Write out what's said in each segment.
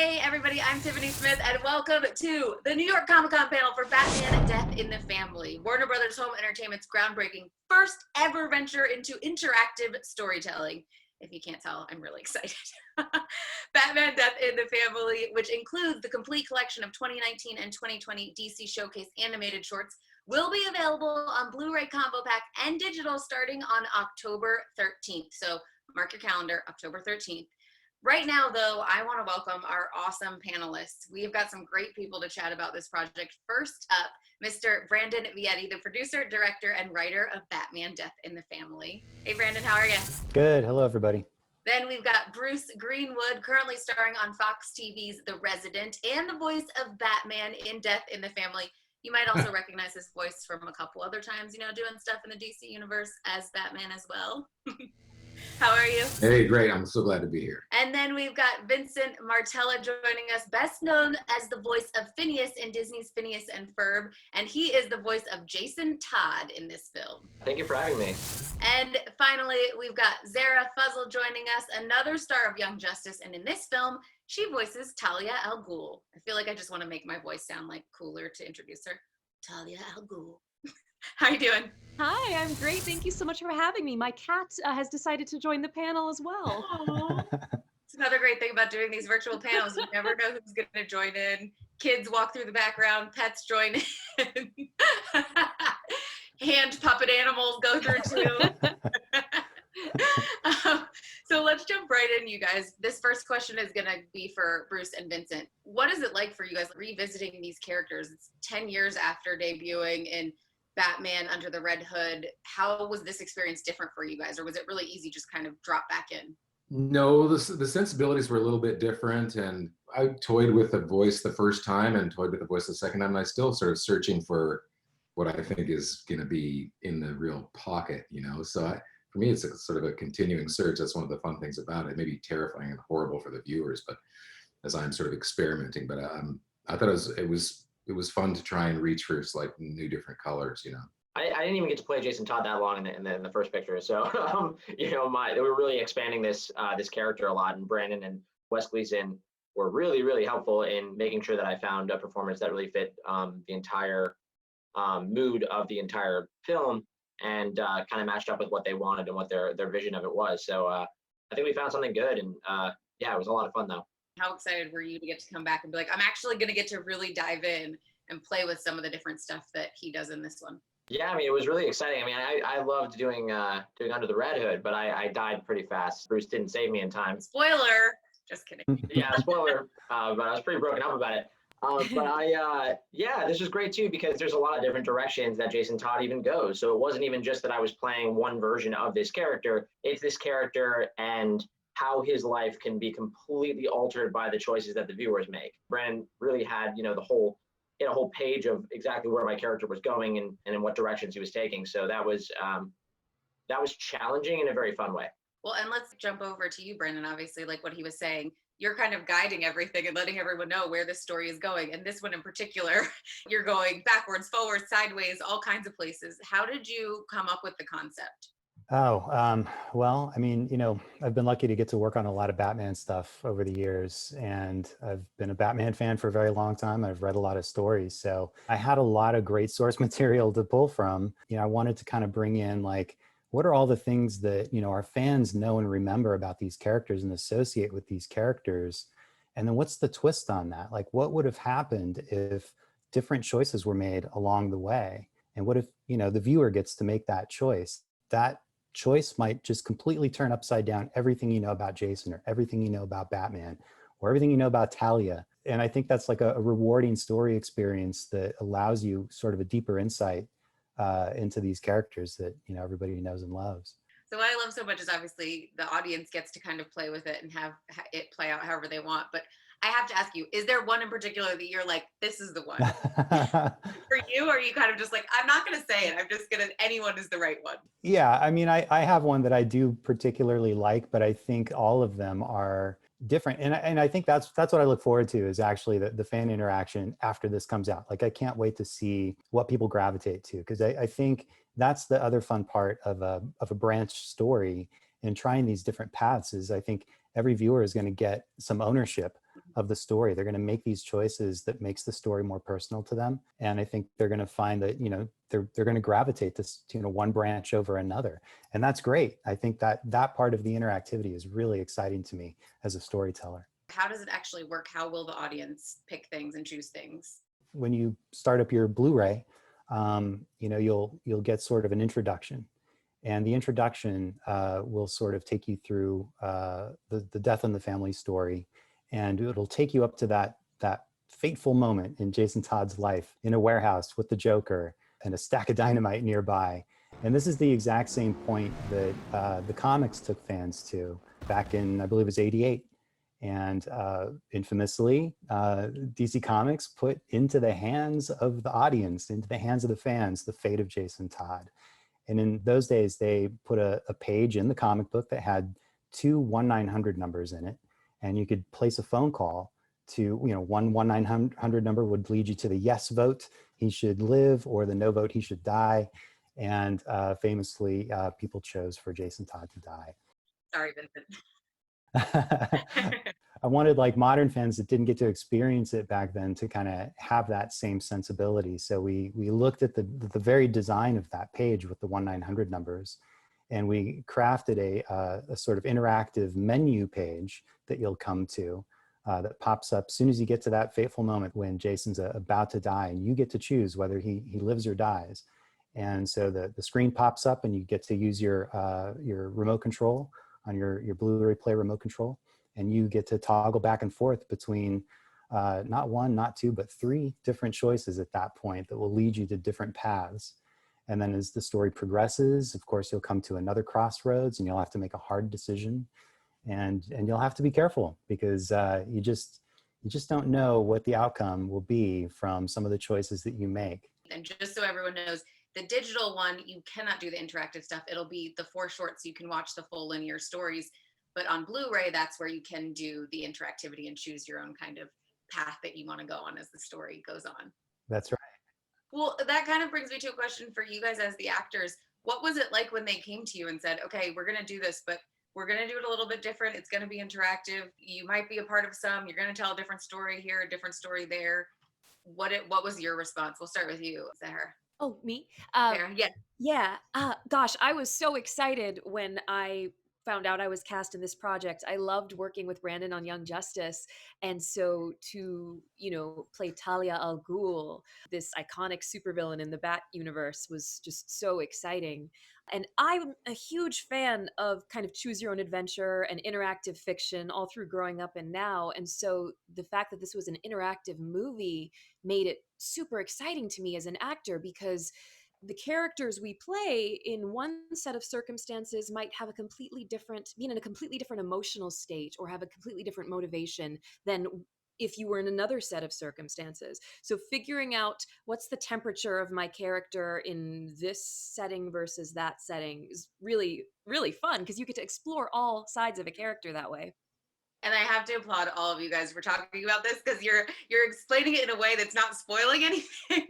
Hey everybody, I'm Tiffany Smith and welcome to the New York Comic Con panel for Batman Death in the Family, Warner Brothers Home Entertainment's groundbreaking first ever venture into interactive storytelling. If you can't tell, I'm really excited. Batman Death in the Family, which includes the complete collection of 2019 and 2020 DC Showcase animated shorts, will be available on Blu-ray Combo Pack and digital starting on October 13th. So mark your calendar, October 13th. Right now, though, I want to welcome our awesome panelists. We've got some great people to chat about this project. First up, Mr. Brandon Vietti, the producer, director, and writer of Batman Death in the Family. Hey, Brandon, how are you? Good. Hello, everybody. Then we've got Bruce Greenwood, currently starring on Fox TV's The Resident and the voice of Batman in Death in the Family. You might also recognize his voice from a couple other times, doing stuff in the DC universe as Batman as well. How are you? Hey, great. I'm so glad to be here. And then we've got Vincent Martella joining us, best known as the voice of Phineas in Disney's Phineas and Ferb. And he is the voice of Jason Todd in this film. Thank you for having me. And finally, we've got Zehra Fazal joining us, another star of Young Justice. And in this film, she voices Talia al Ghul. I feel like I just want to make my voice sound like cooler to introduce her. Talia al Ghul. How are you doing? Hi, I'm great. Thank you so much for having me. My cat has decided to join the panel as well. It's another great thing about doing these virtual panels. You never know who's going to join in. Kids walk through the background, pets join in. Hand puppet animals go through too. So let's jump right in, you guys. This first question is going to be for Bruce and Vincent. What is it like for you guys revisiting these characters? It's 10 years after debuting in Batman Under the Red Hood. How was this experience different for you guys, or was it really easy just kind of drop back in? No, the sensibilities were a little bit different, and I toyed with the voice the first time and toyed with the voice the second time, and I still sort of searching for what I think is going to be in the real pocket, So for me, it's sort of a continuing search. That's one of the fun things about it. Maybe terrifying and horrible for the viewers, but as I'm sort of experimenting. But I thought it was fun to try and reach for like new different colors, I didn't even get to play Jason Todd that long in the first picture, so they were really expanding this character a lot, and Brandon and Wes Gleason were really helpful in making sure that I found a performance that really fit the entire mood of the entire film, and kind of matched up with what they wanted and what their vision of it was. So I think we found something good, and yeah, it was a lot of fun though. How excited were you to get to come back and be like, I'm actually going to get to really dive in and play with some of the different stuff that he does in this one? Yeah, I mean, it was really exciting. I mean, I loved doing Under the Red Hood, but I died pretty fast. Bruce didn't save me in time. Spoiler. Just kidding. Yeah, spoiler. But I was pretty broken up about it. Yeah, this was great too, because there's a lot of different directions that Jason Todd even goes. So it wasn't even just that I was playing one version of this character. It's this character and how his life can be completely altered by the choices that the viewers make. Brandon really had, a whole page of exactly where my character was going and in what directions he was taking. So that was challenging in a very fun way. Well, and let's jump over to you, Brandon. Obviously, like what he was saying, you're kind of guiding everything and letting everyone know where this story is going. And this one in particular, you're going backwards, forwards, sideways, all kinds of places. How did you come up with the concept? Well, I mean, I've been lucky to get to work on a lot of Batman stuff over the years, and I've been a Batman fan for a very long time. I've read a lot of stories, so I had a lot of great source material to pull from. I wanted to kind of bring in like, what are all the things that, our fans know and remember about these characters and associate with these characters? And then what's the twist on that? Like, what would have happened if different choices were made along the way? And what if, the viewer gets to make that choice? That choice might just completely turn upside down everything you know about Jason, or everything you know about Batman, or everything you know about Talia. And I think that's like a rewarding story experience that allows you sort of a deeper insight into these characters that everybody knows and loves. So what I love so much is obviously the audience gets to kind of play with it and have it play out however they want. But I have to ask you, is there one in particular that you're like, this is the one? For you, or are you kind of just like, I'm not going to say it. I'm just going to, anyone is the right one? Yeah, I mean, I have one that I do particularly like, but I think all of them are different. And I think that's what I look forward to, is actually the fan interaction after this comes out. Like, I can't wait to see what people gravitate to, because I think that's the other fun part of a branch story and trying these different paths is, I think every viewer is going to get some ownership of the story. They're going to make these choices that makes the story more personal to them. And I think they're going to find that, they're going to gravitate to, one branch over another. And that's great. I think that part of the interactivity is really exciting to me as a storyteller. How does it actually work? How will the audience pick things and choose things? When you start up your Blu-ray, you'll get sort of an introduction. And the introduction will sort of take you through the death in the family story. And it'll take you up to that fateful moment in Jason Todd's life in a warehouse with the Joker and a stack of dynamite nearby. And this is the exact same point that the comics took fans to back in, I believe it was '88. And infamously, DC Comics put into the hands of the audience, into the hands of the fans, the fate of Jason Todd. And in those days, they put a page in the comic book that had 2 1-900 numbers in it. And you could place a phone call to, one 1-900 number would lead you to the yes vote, he should live, or the no vote, he should die. And famously, people chose for Jason Todd to die. Sorry, Vincent. I wanted like modern fans that didn't get to experience it back then to kind of have that same sensibility. So we looked at the very design of that page with the 1-900 numbers, and we crafted a sort of interactive menu page that you'll come to that pops up as soon as you get to that fateful moment when Jason's about to die, and you get to choose whether he lives or dies. And so the screen pops up and you get to use your remote control on your Blu-ray player remote control, and you get to toggle back and forth between not 1, not 2, but 3 different choices at that point that will lead you to different paths. And then as the story progresses, of course, you'll come to another crossroads and you'll have to make a hard decision, and you'll have to be careful because you just don't know what the outcome will be from some of the choices that you make. And just so everyone knows, the digital one, you cannot do the interactive stuff. It'll be the 4 shorts, you can watch the full linear stories. But on Blu-ray, that's where you can do the interactivity and choose your own kind of path that you want to go on as the story goes on. That's right. Well, that kind of brings me to a question for you guys as the actors. What was it like when they came to you and said, okay, we're going to do this, but we're going to do it a little bit different. It's going to be interactive. You might be a part of some. You're going to tell a different story here, a different story there. What was your response? We'll start with you, Zehra. Oh, me? Zehra, yeah. Yeah. Gosh, I was so excited when I found out I was cast in this project. I loved working with Brandon on Young Justice. And so to, play Talia al Ghul, this iconic supervillain in the Bat universe, was just so exciting. And I'm a huge fan of kind of choose your own adventure and interactive fiction all through growing up and now. And so the fact that this was an interactive movie made it super exciting to me as an actor, because the characters we play in one set of circumstances might have be in a completely different emotional state or have a completely different motivation than if you were in another set of circumstances. So figuring out what's the temperature of my character in this setting versus that setting is really, really fun, because you get to explore all sides of a character that way. And I have to applaud all of you guys for talking about this, because you're explaining it in a way that's not spoiling anything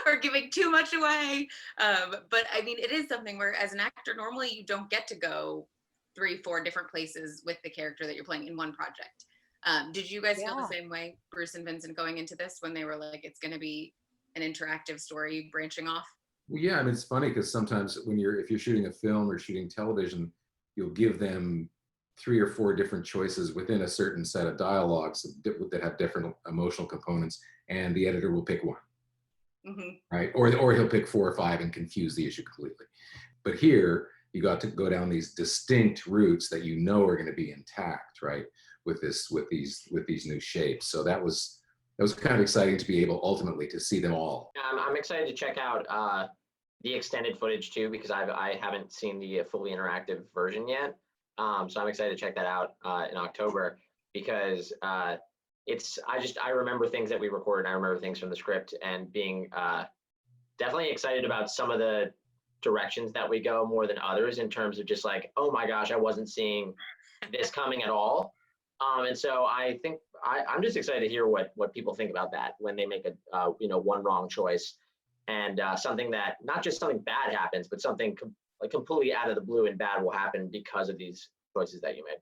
or giving too much away. But I mean, it is something where as an actor, normally you don't get to go 3-4 different places with the character that you're playing in one project. Did you guys feel the same way, Bruce and Vincent, going into this when they were like, it's going to be an interactive story branching off? Well, yeah, I mean, it's funny because sometimes if you're shooting a film or shooting television, you'll give them 3 or 4 different choices within a certain set of dialogues that have different emotional components, and the editor will pick one, right? Or he'll pick 4 or 5 and confuse the issue completely. But here, you got to go down these distinct routes that are going to be intact, right? With these new shapes. So that was kind of exciting to be able ultimately to see them all. I'm excited to check out the extended footage too, because I haven't seen the fully interactive version yet. So I'm excited to check that out in October, because I remember things that we recorded. I remember things from the script, and being definitely excited about some of the directions that we go more than others, in terms of just like, oh my gosh, I wasn't seeing this coming at all. And so I think I'm just excited to hear what people think about that when they make a one wrong choice, and something that, not just something bad happens, but something like completely out of the blue and bad will happen because of these choices that you made.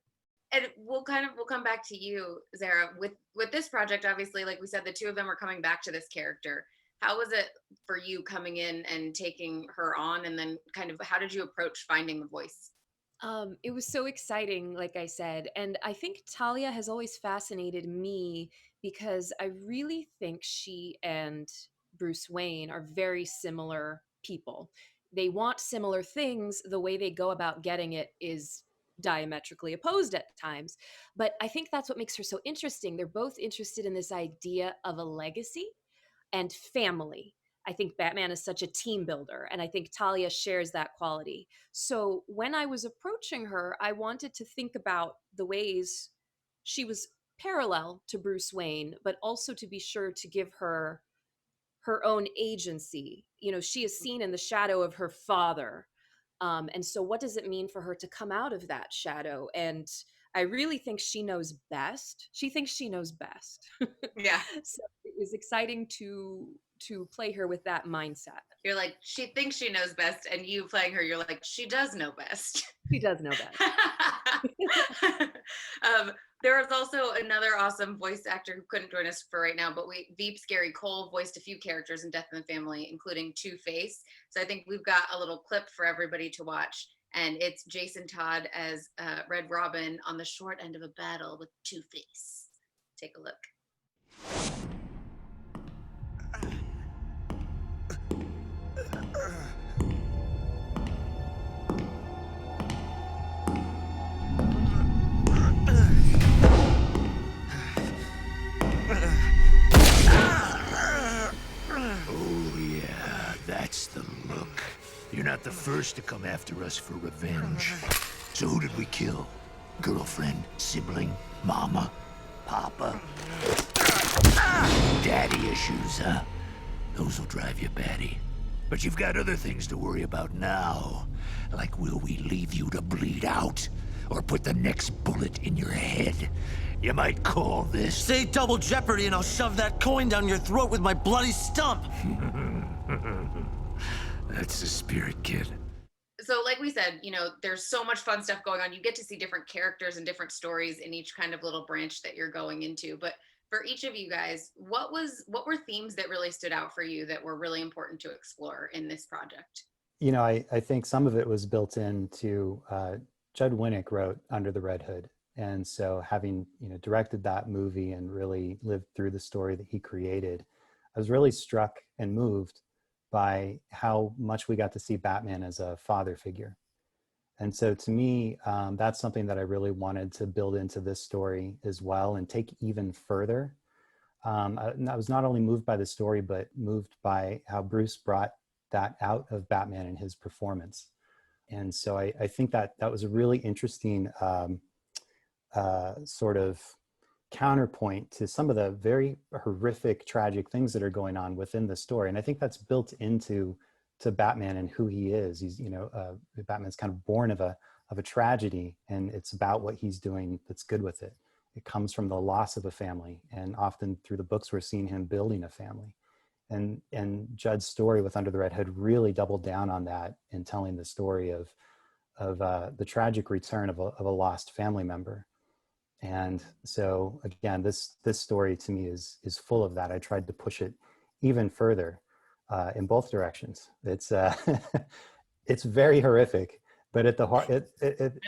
And we'll come back to you, Zehra, with this project. Obviously, like we said, the two of them are coming back to this character. How was it for you coming in and taking her on, and then kind of how did you approach finding the voice? It was so exciting, like I said. And I think Talia has always fascinated me because I really think she and Bruce Wayne are very similar people. They want similar things. The way they go about getting it is diametrically opposed at times. But I think that's what makes her so interesting. They're both interested in this idea of a legacy and family. I think Batman is such a team builder, and I think Talia shares that quality. So when I was approaching her, I wanted to think about the ways she was parallel to Bruce Wayne, but also to be sure to give her her own agency. You know, she is seen in the shadow of her father. And so, what does it mean for her to come out of that shadow? And I really think she knows best. She thinks she knows best. Yeah. So it was exciting to play her with that mindset. You're like, she thinks she knows best, and you playing her, you're like, she does know best. She does know best. There is also another awesome voice actor who couldn't join us for right now, but Veep Scary Cole voiced a few characters in Death in the Family, including Two-Face. So I think we've got a little clip for everybody to watch, and it's Jason Todd as Red Robin on the short end of a battle with Two-Face. Take a look. Oh, yeah, that's the look. You're not the first to come after us for revenge. So who did we kill? Girlfriend, sibling, mama, papa? Daddy issues, huh? Those will drive you batty. But you've got other things to worry about now. Like, will we leave you to bleed out? Or put the next bullet in your head? You might call this... Say double jeopardy and I'll shove that coin down your throat with my bloody stump. That's the spirit, kid. So like we said, you know, there's so much fun stuff going on. You get to see different characters and different stories in each kind of little branch that you're going into. But for each of you guys, what were themes that really stood out for you that were really important to explore in this project? You know, I think some of it was built into Judd Winnick wrote Under the Red Hood. And so having, you know, directed that movie and really lived through the story that he created, I was really struck and moved by how much we got to see Batman as a father figure. And so to me, that's something that I really wanted to build into this story as well and take even further. I was not only moved by the story, but moved by how Bruce brought that out of Batman in his performance. And so I think that was a really interesting sort of counterpoint to some of the very horrific, tragic things that are going on within the story. And I think that's built into Batman and who he is. He's, you know, Batman's kind of born of a tragedy, and it's about what he's doing that's good with it. It comes from the loss of a family, and often through the books we're seeing him building a family. And Judd's story with Under the Red Hood really doubled down on that in telling the story of the tragic return of a lost family member. And so again, this story to me is full of that. I tried to push it even further in both directions. It's it's very horrific, but at the heart, I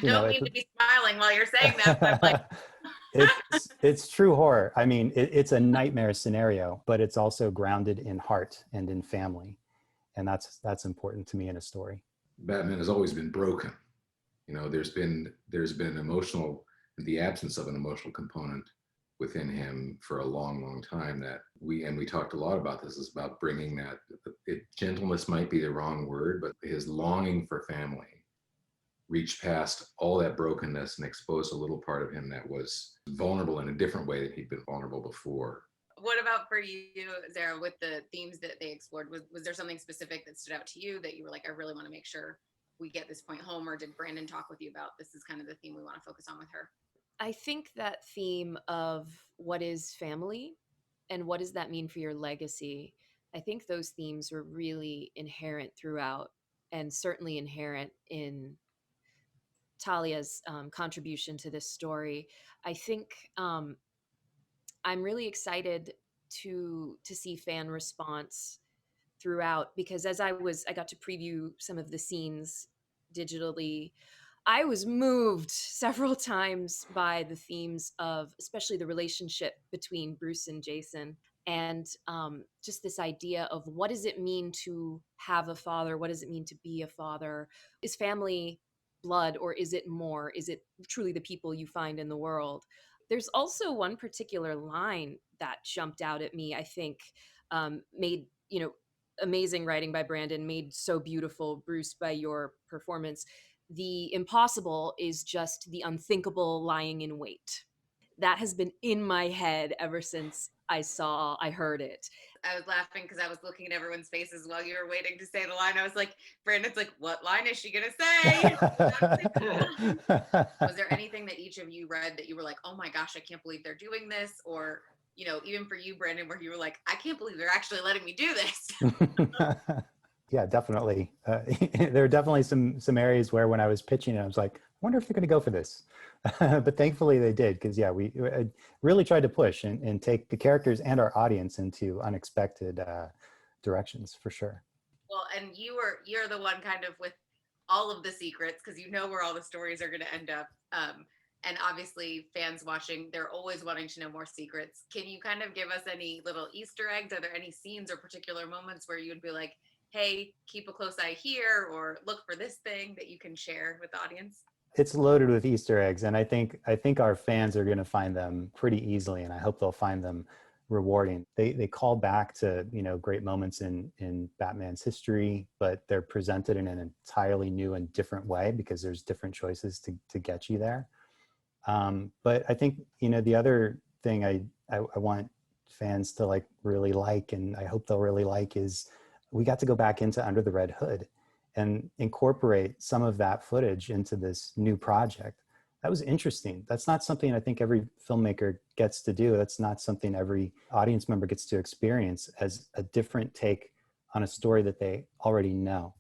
don't mean to be smiling while you're saying that, but I'm like, it's true horror. I mean, it's a nightmare scenario, but it's also grounded in heart and in family, and that's important to me in a story. Batman has always been broken. You know, there's been the absence of an emotional component within him for a long, long time that we talked a lot about this, is about bringing that, gentleness might be the wrong word, but his longing for family reached past all that brokenness and exposed a little part of him that was vulnerable in a different way than he'd been vulnerable before. What about for you, Zehra, with the themes that they explored? Was there something specific that stood out to you that you were like, I really want to make sure we get this point home? Or did Brandon talk with you about this is kind of the theme we want to focus on with her? I think that theme of what is family and what does that mean for your legacy, I think those themes were really inherent throughout, and certainly inherent in Talia's contribution to this story. I think I'm really excited to see fan response throughout, because as I got to preview some of the scenes digitally, I was moved several times by the themes of especially the relationship between Bruce and Jason, and just this idea of what does it mean to have a father? What does it mean to be a father? Is family blood, or is it more? Is it truly the people you find in the world? There's also one particular line that jumped out at me, I think, made, amazing writing by Brandon, made so beautiful, Bruce, by your performance. The impossible is just the unthinkable lying in wait. That has been in my head ever since I heard it. I was laughing because I was looking at everyone's faces while you were waiting to say the line. I was like, Brandon's like, what line is she gonna say? Was there anything that each of you read that you were like, oh my gosh, I can't believe they're doing this? Or, even for you, Brandon, where you were like, I can't believe they're actually letting me do this. Yeah, definitely. There are definitely some areas where when I was pitching it, I was like, I wonder if they're going to go for this. But thankfully they did, because yeah, we really tried to push and take the characters and our audience into unexpected directions, for sure. Well, and you're the one kind of with all of the secrets, because where all the stories are going to end up. And obviously fans watching, they're always wanting to know more secrets. Can you kind of give us any little Easter eggs? Are there any scenes or particular moments where you would be like, hey, keep a close eye here, or look for this thing, that you can share with the audience? It's loaded with Easter eggs, and I think our fans are going to find them pretty easily, and I hope they'll find them rewarding. They call back to great moments in Batman's history, but they're presented in an entirely new and different way because there's different choices to get you there. But I think the other thing I want fans to really like, and I hope they'll really like, is we got to go back into Under the Red Hood and incorporate some of that footage into this new project. That was interesting. That's not something I think every filmmaker gets to do. That's not something every audience member gets to experience, as a different take on a story that they already know.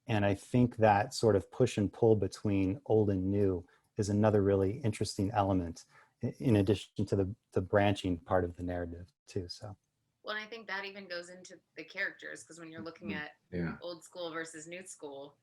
And I think that sort of push and pull between old and new is another really interesting element, in addition to the branching part of the narrative too. So. Well, and I think that even goes into the characters, because when you're looking at old school versus new school,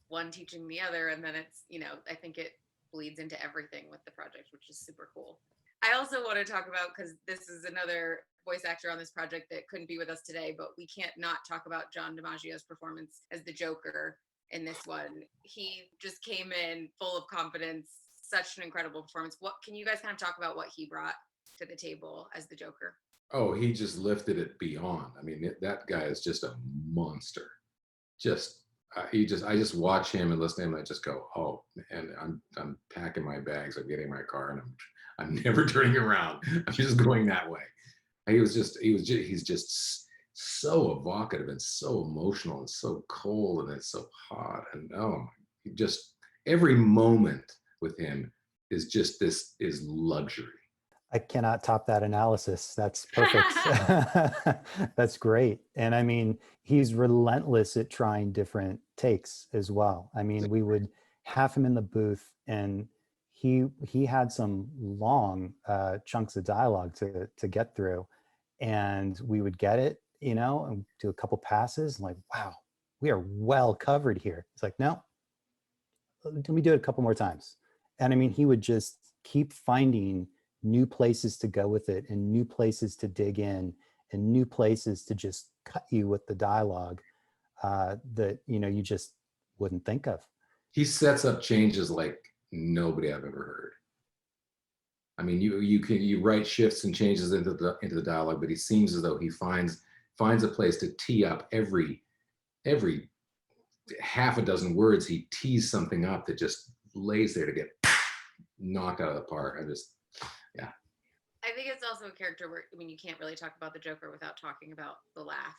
one teaching the other, and then it's, I think it bleeds into everything with the project, which is super cool. I also want to talk about, because this is another voice actor on this project that couldn't be with us today, but we can't not talk about John Dimaggio's performance as the Joker in this one. He just came in full of confidence, such an incredible performance. What can you guys kind of talk about what he brought to the table as the Joker? Oh, he just lifted it beyond. I mean, that guy is just a monster. I just watch him and listen to him. And I just go, oh, and I'm packing my bags. I'm getting my car, and I'm never turning around. I'm just going that way. He's just so evocative and so emotional and so cold, and it's so hot, and just every moment with him is luxury. I cannot top that analysis. That's perfect. That's great. And I mean, he's relentless at trying different takes as well. I mean, we would have him in the booth, and he had some long chunks of dialogue to get through, and we would get it, and do a couple passes, and wow, we are well covered here. It's like, no, can we do it a couple more times? And I mean, he would just keep finding new places to go with it, and new places to dig in, and new places to just cut you with the dialogue that you just wouldn't think of. He sets up changes like nobody I've ever heard. I mean, you write shifts and changes into the dialogue, but he seems as though he finds a place to tee up every half a dozen words. He tees something up that just lays there to get knocked out of the park. I think it's also a character where, you can't really talk about the Joker without talking about the laugh.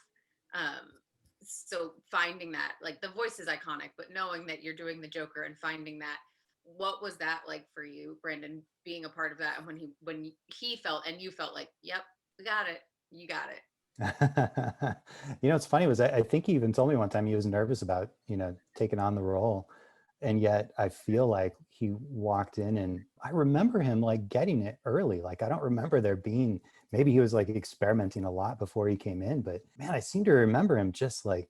So finding that, the voice is iconic, but knowing that you're doing the Joker and finding that, what was that like for you, Brandon, being a part of that? And when he felt, and you felt like, yep, we got it, you got it. What's funny was I think he even told me one time he was nervous about, taking on the role. And yet I feel like he walked in, and I remember him like getting it early. Like I don't remember there being, maybe he was like experimenting a lot before he came in, but man, I seem to remember him just like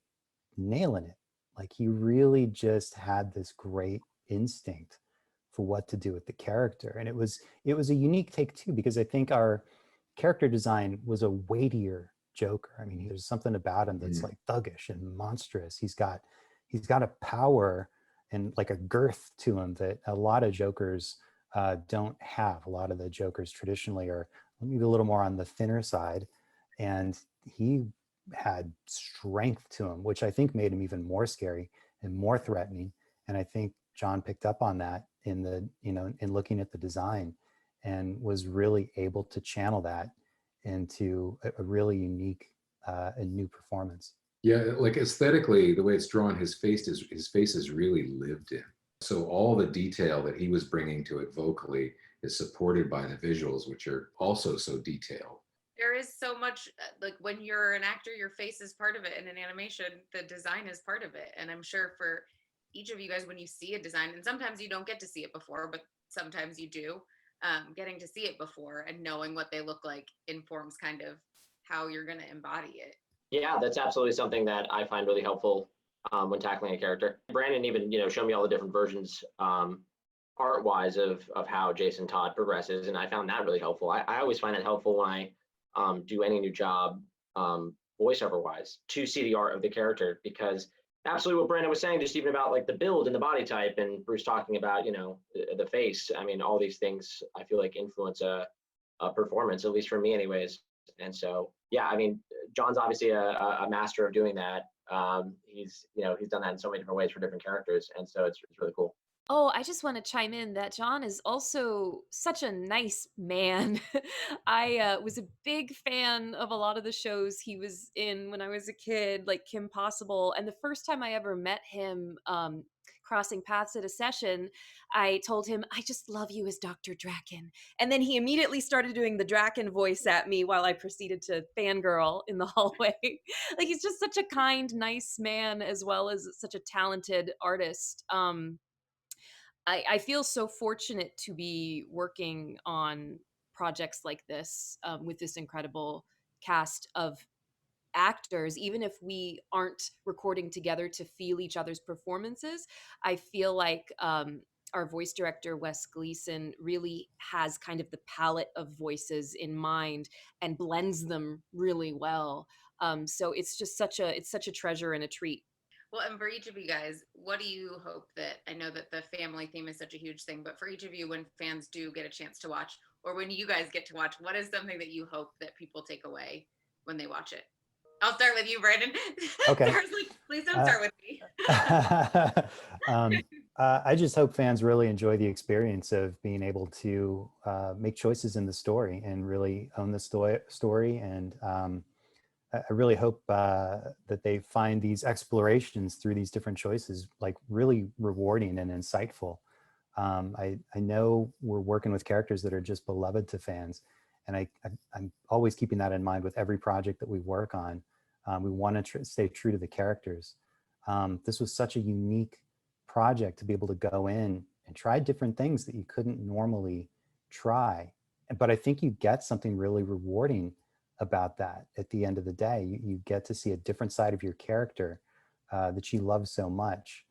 nailing it. Like he really just had this great instinct for what to do with the character. And it was a unique take too, because I think our character design was a weightier Joker. I mean, there's something about him that's like thuggish and monstrous. He's got a power and like a girth to him that a lot of Jokers don't have. A lot of the Jokers traditionally are maybe a little more on the thinner side, and he had strength to him, which I think made him even more scary and more threatening. And I think John picked up on that in the, in looking at the design, and was really able to channel that into a really unique and new performance. Yeah, like aesthetically, the way it's drawn, his face is really lived in. So all the detail that he was bringing to it vocally is supported by the visuals, which are also so detailed. There is so much, like when you're an actor, your face is part of it. And in animation, the design is part of it. And I'm sure for each of you guys, when you see a design, and sometimes you don't get to see it before, but sometimes you do, getting to see it before and knowing what they look like informs kind of how you're going to embody it. Yeah, that's absolutely something that I find really helpful when tackling a character. Brandon even, showed me all the different versions art-wise of how Jason Todd progresses, and I found that really helpful. I always find it helpful when I do any new job voiceover-wise to see the art of the character, because absolutely what Brandon was saying, just even about like the build and the body type, and Bruce talking about, the face. I mean, all these things I feel like influence a performance, at least for me anyways. And so, yeah, I mean, John's obviously a master of doing that. He's done that in so many different ways for different characters. And so it's really cool. Oh, I just want to chime in that John is also such a nice man. I was a big fan of a lot of the shows he was in when I was a kid, like Kim Possible. And the first time I ever met him, crossing paths at a session, I told him, I just love you as Dr. Draken. And then he immediately started doing the Draken voice at me while I proceeded to fangirl in the hallway. Like, he's just such a kind, nice man, as well as such a talented artist. I feel so fortunate to be working on projects like this, with this incredible cast of actors. Even if we aren't recording together to feel each other's performances, I feel like our voice director, Wes Gleason, really has kind of the palette of voices in mind and blends them really well. So it's just such a treasure and a treat. Well, and for each of you guys, what do you hope that, I know that the family theme is such a huge thing, but for each of you, when fans do get a chance to watch, or when you guys get to watch, what is something that you hope that people take away when they watch it? I'll start with you, Brandon. Okay. Sarah's like, please don't start with me. I just hope fans really enjoy the experience of being able to make choices in the story and really own the story. And I really hope that they find these explorations through these different choices like really rewarding and insightful. I know we're working with characters that are just beloved to fans, and I'm always keeping that in mind with every project that we work on. We want to stay true to the characters. This was such a unique project to be able to go in and try different things that you couldn't normally try. But I think you get something really rewarding about that at the end of the day. You get to see a different side of your character that you love so much.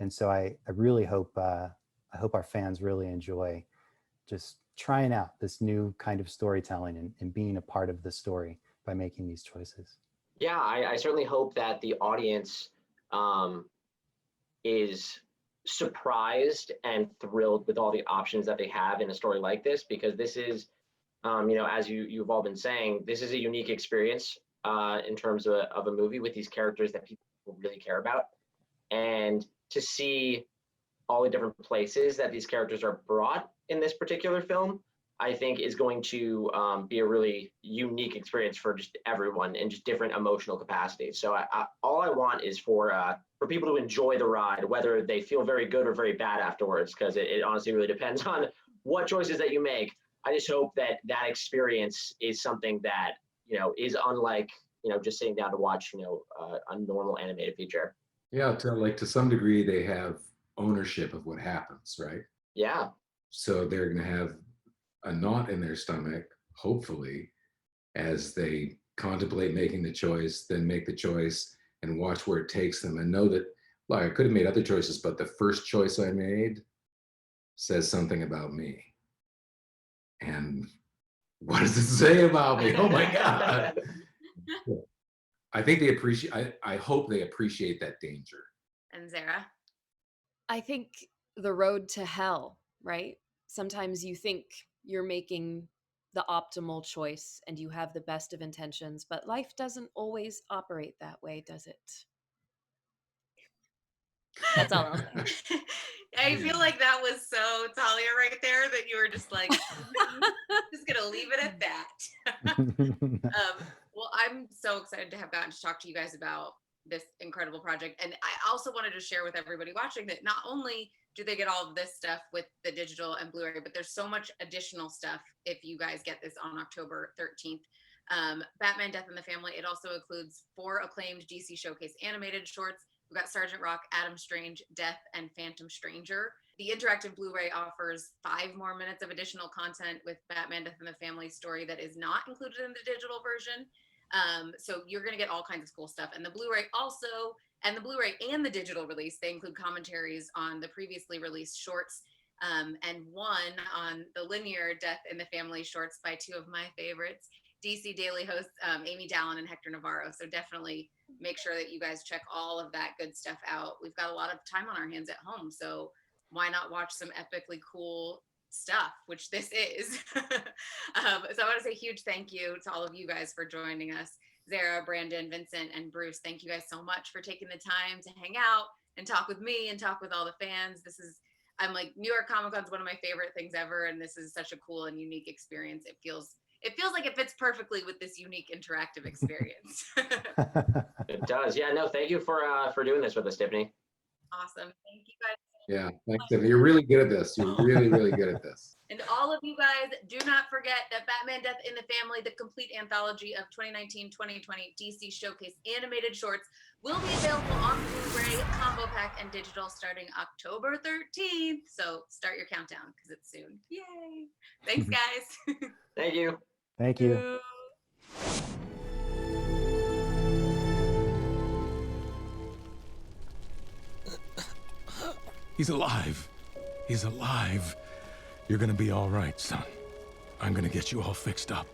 And so I really hope our fans really enjoy just trying out this new kind of storytelling and being a part of the story by making these choices. Yeah, I certainly hope that the audience is surprised and thrilled with all the options that they have in a story like this, because this is, as you've all been saying, this is a unique experience in terms of a movie with these characters that people really care about. And to see all the different places that these characters are brought in this particular film, I think is going to be a really unique experience for just everyone in just different emotional capacities. So all I want is for people to enjoy the ride, whether they feel very good or very bad afterwards, because it honestly really depends on what choices that you make. I just hope that that experience is something that, is unlike, just sitting down to watch, a normal animated feature. Yeah, to some degree, they have ownership of what happens, right? Yeah. So they're going to have a knot in their stomach, hopefully, as they contemplate making the choice, then make the choice and watch where it takes them and know that, like, I could have made other choices, but the first choice I made says something about me. And what does it say about me? Oh my God. I think they appreciate, I hope they appreciate that danger. And Zehra? I think the road to hell, right? Sometimes you think you're making the optimal choice and you have the best of intentions, but life doesn't always operate that way, does it? That's all I'll say. I feel like that was so Talia right there that you were just like, just gonna leave it at that. Well, I'm so excited to have gotten to talk to you guys about this incredible project. And I also wanted to share with everybody watching that not only do they get all of this stuff with the digital and Blu-ray, but there's so much additional stuff if you guys get this on October 13th. Batman Death in the Family, it also includes 4 acclaimed DC Showcase animated shorts. We've got Sergeant Rock, Adam Strange, Death, and Phantom Stranger. The interactive Blu-ray offers 5 more minutes of additional content with Batman Death in the Family story that is not included in the digital version. So you're going to get all kinds of cool stuff. And the Blu-ray also, and the Blu-ray and the digital release, they include commentaries on the previously released shorts, and one on the linear Death in the Family shorts by 2 of my favorites, DC Daily hosts Amy Dallin and Hector Navarro. So definitely make sure that you guys check all of that good stuff out. We've got a lot of time on our hands at home, so why not watch some epically cool stuff, which this is. So I want to say a huge thank you to all of you guys for joining us. Zehra, Brandon, Vincent, and Bruce, thank you guys so much for taking the time to hang out and talk with me and talk with all the fans. I'm like, New York Comic Con is one of my favorite things ever, and this is such a cool and unique experience. It feels like it fits perfectly with this unique interactive experience. It does. Yeah, no, thank you for doing this with us, Tiffany. Awesome. Thank you guys. Yeah, thanks, Tiffany. You're really good at this. You're really, really good at this. And all of you guys, do not forget that Batman Death in the Family, the complete anthology of 2019-2020 DC Showcase animated shorts, will be available on Blu-ray, combo pack, and digital starting October 13th. So start your countdown because it's soon. Yay. Thanks, guys. Thank you. Thank you. He's alive. He's alive. You're gonna be all right, son. I'm gonna get you all fixed up.